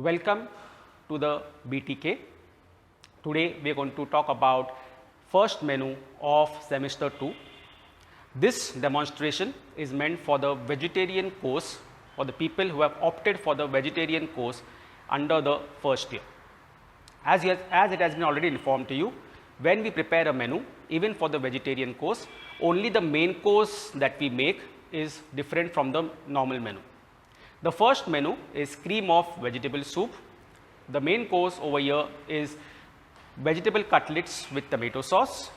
Welcome to the BTK. Today we are going to talk about first menu of semester 2. This demonstration is meant for the vegetarian course or the people who have opted for the vegetarian course under the first year. As it has been already informed to you, when we prepare a menu, even for the vegetarian course, only the main course that we make is different from the normal menu. The first menu is cream of vegetable soup. The main course over here is vegetable cutlets with tomato sauce.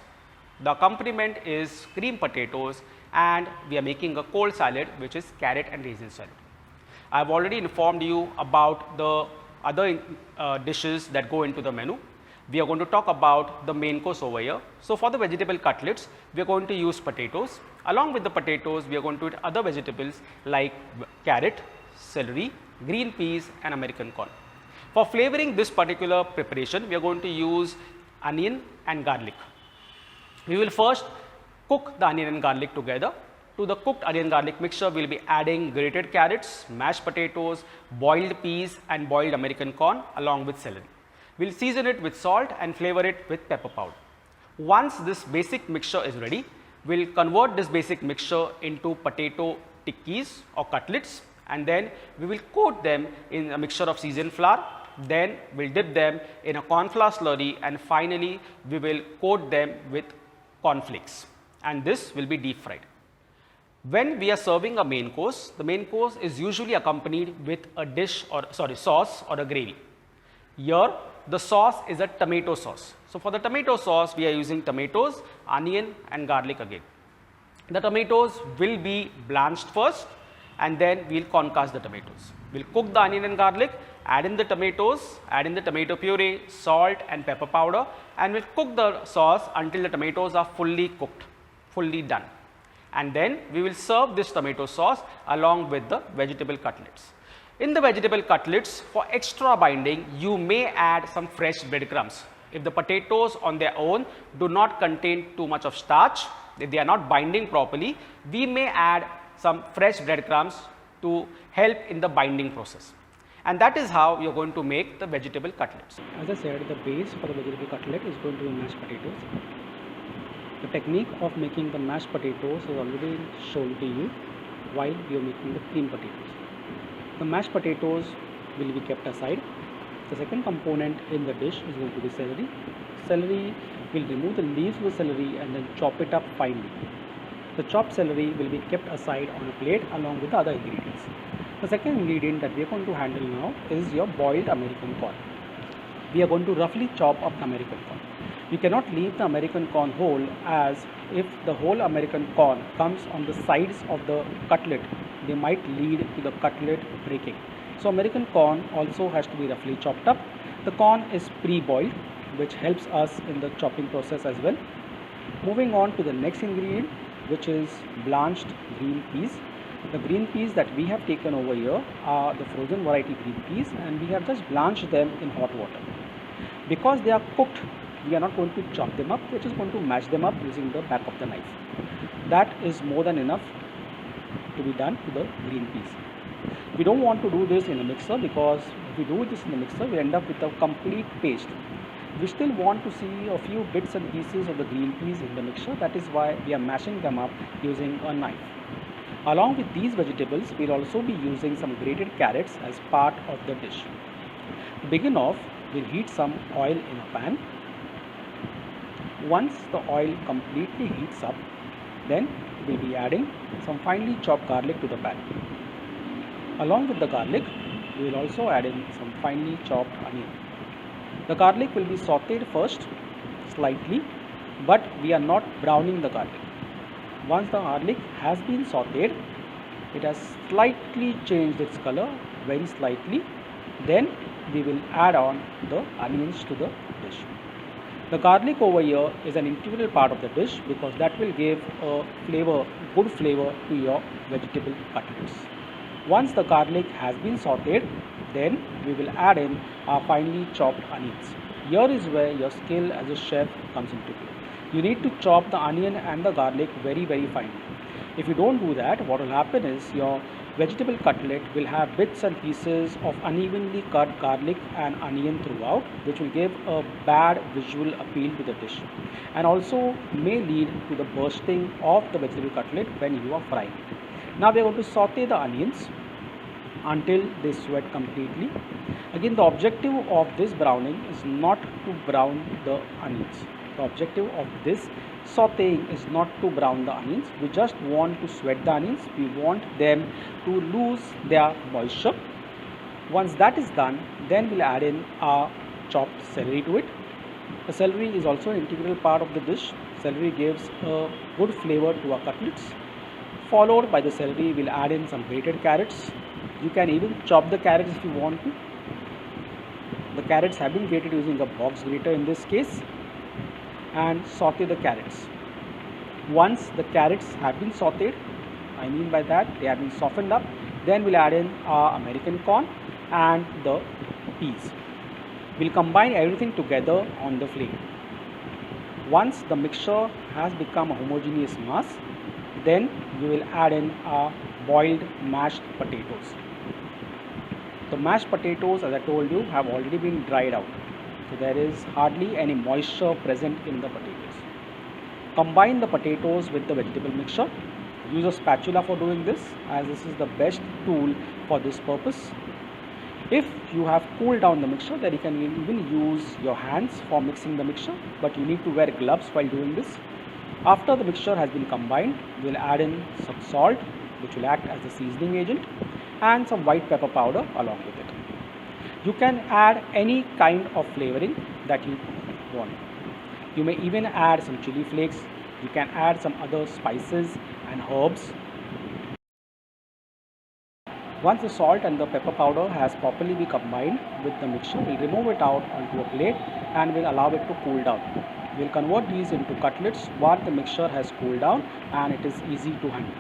The accompaniment is cream potatoes, and we are making a cold salad which is carrot and raisin salad. I have already informed you about the other dishes that go into the menu. We are going to talk about the main course over here. So, for the vegetable cutlets, we are going to use potatoes. Along with the potatoes, we are going to eat other vegetables like carrot, celery, green peas and American corn. For flavoring this particular preparation, we are going to use onion and garlic. We will first cook the onion and garlic together. To the cooked onion garlic mixture, we will be adding grated carrots, mashed potatoes, boiled peas and boiled American corn along with celery. We will season it with salt and flavor it with pepper powder. Once this basic mixture is ready, we will convert this basic mixture into potato tikkis or cutlets, and then we will coat them in a mixture of seasoned flour. Then we will dip them in a corn flour slurry, and finally we will coat them with cornflakes, and this will be deep fried. When we are serving a main course, the main course is usually accompanied with a sauce or a gravy. Here the sauce is a tomato sauce. So, for the tomato sauce, we are using tomatoes, onion and garlic again. The tomatoes will be blanched first, and then we will concast the tomatoes. We will cook the onion and garlic, add in the tomatoes, add in the tomato puree, salt and pepper powder, and we will cook the sauce until the tomatoes are fully cooked, fully done. And then we will serve this tomato sauce along with the vegetable cutlets. In the vegetable cutlets, for extra binding, you may add some fresh breadcrumbs. If the potatoes on their own do not contain too much of starch, if they are not binding properly, we may add some fresh breadcrumbs to help in the binding process. And that is how you are going to make the vegetable cutlets. As I said, the base for the vegetable cutlet is going to be mashed potatoes. The technique of making the mashed potatoes is already shown to you while we are making the cream potatoes. The mashed potatoes will be kept aside. The second component in the dish is going to be celery. Celery, will remove the leaves of the celery and then chop it up finely. The chopped celery will be kept aside on a plate along with the other ingredients. The second ingredient that we are going to handle now is your boiled American corn. We are going to roughly chop up the American corn. We cannot leave the American corn whole, as if the whole American corn comes on the sides of the cutlet, they might lead to the cutlet breaking. So, American corn also has to be roughly chopped up. The corn is pre-boiled, which helps us in the chopping process as well. Moving on to the next ingredient, which is blanched green peas. The green peas that we have taken over here are the frozen variety green peas, and we have just blanched them in hot water. Because they are cooked, we are not going to chop them up, we are just going to mash them up using the back of the knife. That is more than enough to be done to the green peas. We don't want to do this in a mixer, because if we do this in a mixer, we end up with a complete paste. We still want to see a few bits and pieces of the green peas in the mixture. That is why we are mashing them up using a knife. Along with these vegetables, we will also be using some grated carrots as part of the dish. To begin off, we will heat some oil in a pan. Once the oil completely heats up, then we will be adding some finely chopped garlic to the pan. Along with the garlic, we will also add in some finely chopped onion. The garlic will be sauteed first slightly, but we are not browning the garlic. Once the garlic has been sauteed, it has slightly changed its color, very slightly, then we will add on the onions to the dish. The garlic over here is an integral part of the dish, because that will give a flavor, good flavor to your vegetable cutlets. Once the garlic has been sauteed, then we will add in our finely chopped onions. Here is where your skill as a chef comes into play. You need to chop the onion and the garlic very, very finely. If you don't do that, what will happen is your Vegetable cutlet will have bits and pieces of unevenly cut garlic and onion throughout, which will give a bad visual appeal to the dish and also may lead to the bursting of the vegetable cutlet when you are frying it. Now we are going to saute the onions until they sweat completely. Again, the objective of this browning is not to brown the onions. The objective of this sauteing is not to brown the onions. We just want to sweat the onions. We want them to lose their moisture. Once that is done, then we'll add in our chopped celery to it. The celery is also an integral part of the dish. Celery gives a good flavor to our cutlets. Followed by the celery, we'll add in some grated carrots. You can even chop the carrots if you want to. The carrots have been grated using a box grater in this case, and saute the carrots. Once the carrots have been sauteed, I mean by that they have been softened up, then we'll add in our American corn and the peas. We'll combine everything together on the flame. Once the mixture has become a homogeneous mass, then we will add in our boiled mashed potatoes. The mashed potatoes, as I told you, have already been dried out. So there is hardly any moisture present in the potatoes. Combine the potatoes with the vegetable mixture. Use a spatula for doing this, as this is the best tool for this purpose. If you have cooled down the mixture, then you can even use your hands for mixing the mixture, but you need to wear gloves while doing this. After the mixture has been combined, we will add in some salt, which will act as a seasoning agent, and some white pepper powder along with it. You can add any kind of flavoring that you want. You may even add some chili flakes. You can add some other spices and herbs. Once the salt and the pepper powder has properly been combined with the mixture, we'll remove it out onto a plate and we'll allow it to cool down. We'll convert these into cutlets once the mixture has cooled down and it is easy to handle.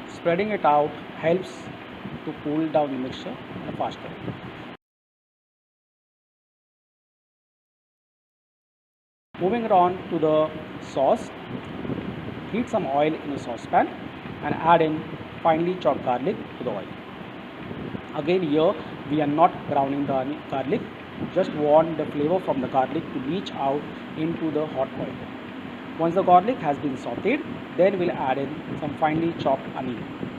Spreading it out helps to cool down the mixture in a faster way. Moving on to the sauce, heat some oil in a saucepan and add in finely chopped garlic to the oil. Again, here we are not browning the garlic, just want the flavor from the garlic to leach out into the hot oil. Once the garlic has been sauteed, then we'll add in some finely chopped onion.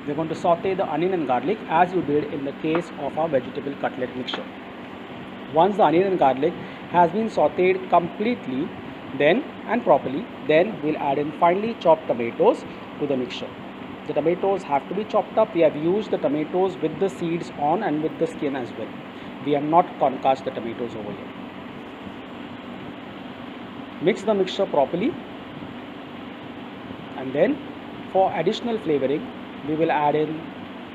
We're going to saute the onion and garlic as you did in the case of our vegetable cutlet mixture. Once the onion and garlic has been sauteed completely and properly, then we'll add in finely chopped tomatoes to the mixture. The tomatoes have to be chopped up. We have used the tomatoes with the seeds on and with the skin as well. We have not concussed the tomatoes over here. Mix the mixture properly, and then for additional flavoring, we will add in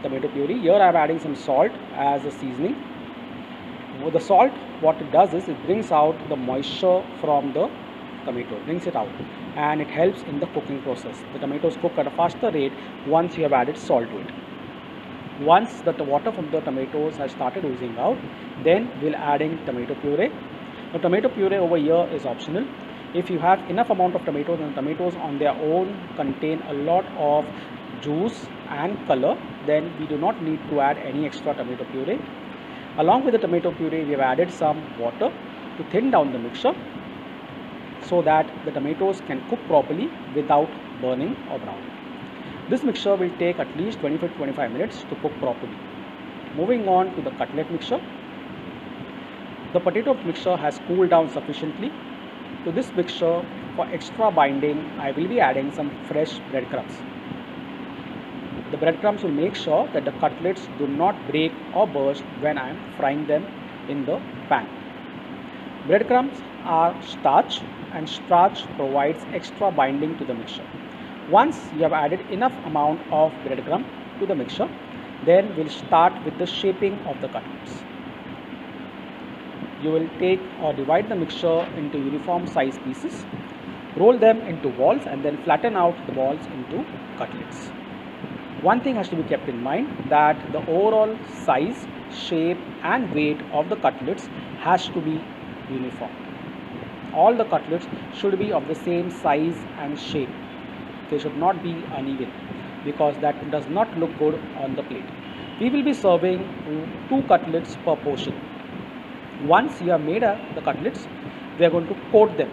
tomato puree. Here I am adding some salt as a seasoning. With the salt, what it does is it brings out the moisture from the tomato, brings it out, and it helps in the cooking process. The tomatoes cook at a faster rate once you have added salt to it. Once the water from the tomatoes has started oozing out, then we'll add in tomato puree. The tomato puree over here is optional. If you have enough amount of tomatoes, and tomatoes on their own contain a lot of juice and color, then we do not need to add any extra tomato puree. Along with the tomato puree, we have added some water to thin down the mixture so that the tomatoes can cook properly without burning or browning. This mixture will take at least 25 to 25 minutes to cook properly. Moving on to the cutlet mixture. The potato mixture has cooled down sufficiently. To this mixture, for extra binding, I will be adding some fresh breadcrumbs. The breadcrumbs will make sure that the cutlets do not break or burst when I am frying them in the pan. Breadcrumbs are starch, and starch provides extra binding to the mixture. Once you have added enough amount of breadcrumb to the mixture, then we'll start with the shaping of the cutlets. You will take or divide the mixture into uniform size pieces, roll them into balls, and then flatten out the balls into cutlets. One thing has to be kept in mind, that the overall size, shape and weight of the cutlets has to be uniform. All the cutlets should be of the same size and shape. They should not be uneven. because that does not look good on the plate. We will be serving 2 cutlets per portion. Once you have made the cutlets, we are going to coat them.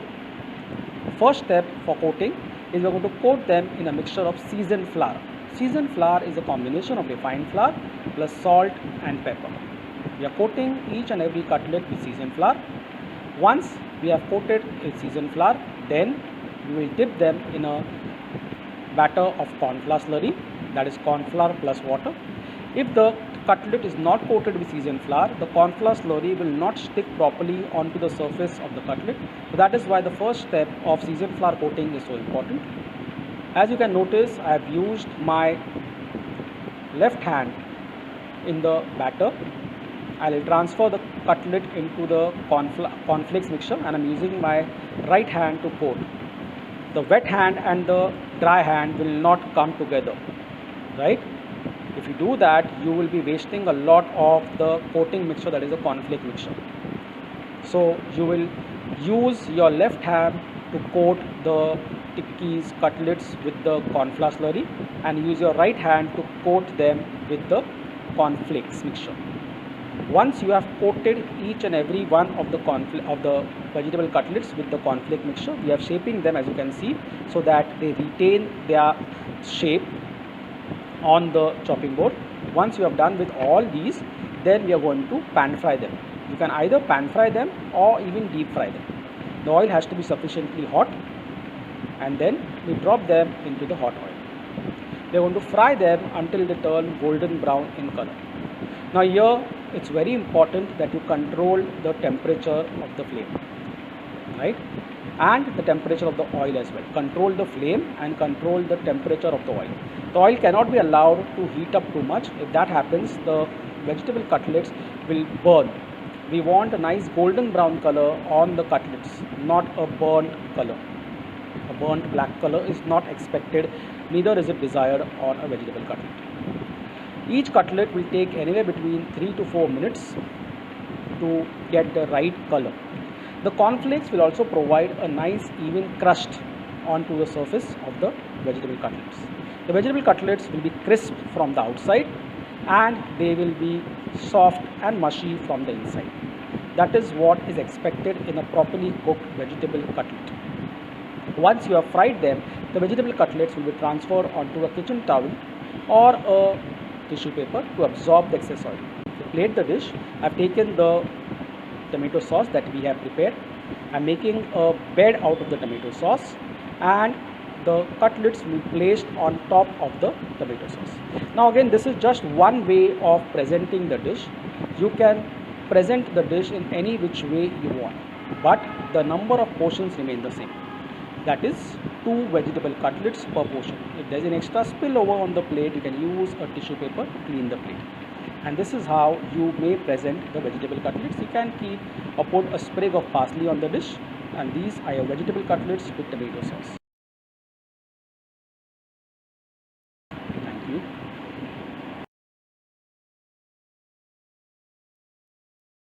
First step for coating is we are going to coat them in a mixture of seasoned flour. Seasoned flour is a combination of refined flour plus salt and pepper. We are coating each and every cutlet with seasoned flour. Once we have coated with seasoned flour, then we will dip them in a batter of corn flour slurry, that is corn flour plus water. If the cutlet is not coated with seasoned flour, the corn flour slurry will not stick properly onto the surface of the cutlet. So that is why the first step of seasoned flour coating is so important. As you can notice, I have used my left hand in the batter. I will transfer the cutlet into the cornflakes mixture, and I am using my right hand to coat. The wet hand and the dry hand will not come together, right? If you do that, you will be wasting a lot of the coating mixture, that is a cornflake mixture. So you will use your left hand to coat the tikkis, cutlets with the corn flour slurry, and use your right hand to coat them with the cornflakes mixture. Once you have coated each and every one of the vegetable cutlets with the cornflake mixture, we are shaping them, as you can see, so that they retain their shape on the chopping board. Once you have done with all these, then we are going to pan fry them. You can either pan fry them or even deep fry them. The oil has to be sufficiently hot, and then we drop them into the hot oil. We are going to fry them until they turn golden brown in color. Now here it's very important that you control the temperature of the flame, right, and the temperature of the oil as well. Control the flame and control the temperature of the oil. The oil cannot be allowed to heat up too much. If that happens, the vegetable cutlets will burn. We want a nice golden brown color on the cutlets, not a burnt color. A burnt black color is not expected, neither is it desired on a vegetable cutlet. Each cutlet will take anywhere between 3 to 4 minutes to get the right color. The cornflakes will also provide a nice even crust onto the surface of the vegetable cutlets. The vegetable cutlets will be crisp from the outside and they will be soft and mushy from the inside. That is what is expected in a properly cooked vegetable cutlet. Once you have fried them, the vegetable cutlets will be transferred onto a kitchen towel or a tissue paper to absorb the excess oil. To plate the dish, I have taken the tomato sauce that we have prepared. I am making a bed out of the tomato sauce, and the cutlets will be placed on top of the tomato sauce. Now again, this is just one way of presenting the dish. You can present the dish in any which way you want, but the number of portions remain the same. That is 2 vegetable cutlets per portion. If there is an extra spillover on the plate, you can use a tissue paper to clean the plate. And this is how you may present the vegetable cutlets. You can keep or put a sprig of parsley on the dish, and these are your vegetable cutlets with tomato sauce.